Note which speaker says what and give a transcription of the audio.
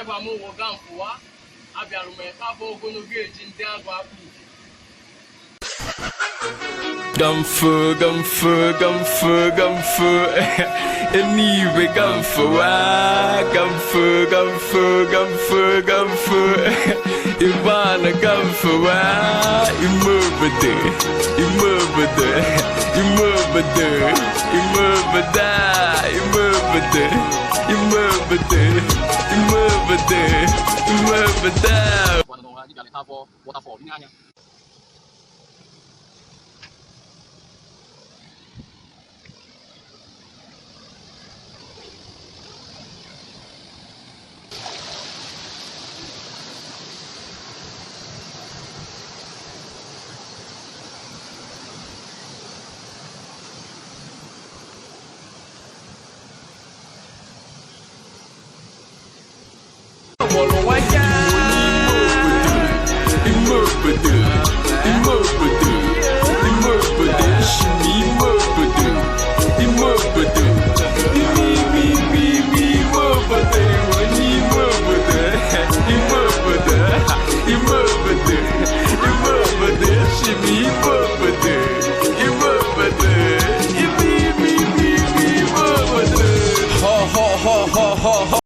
Speaker 1: ebe m woga mfụwa abịara m ebe ogologo eji ndị agụ akpụ
Speaker 2: Gamfu, gamfu, gamfu, gamfu. Anyway, gamfu, gamfu, gamfu, gamfu, gamfu. Ivana, gamfu, immovable, immovable, immovable, immovable, immovable, immovable, immovable, immovable.
Speaker 1: Nkanu Waterfall ini hanya
Speaker 2: Shimmy,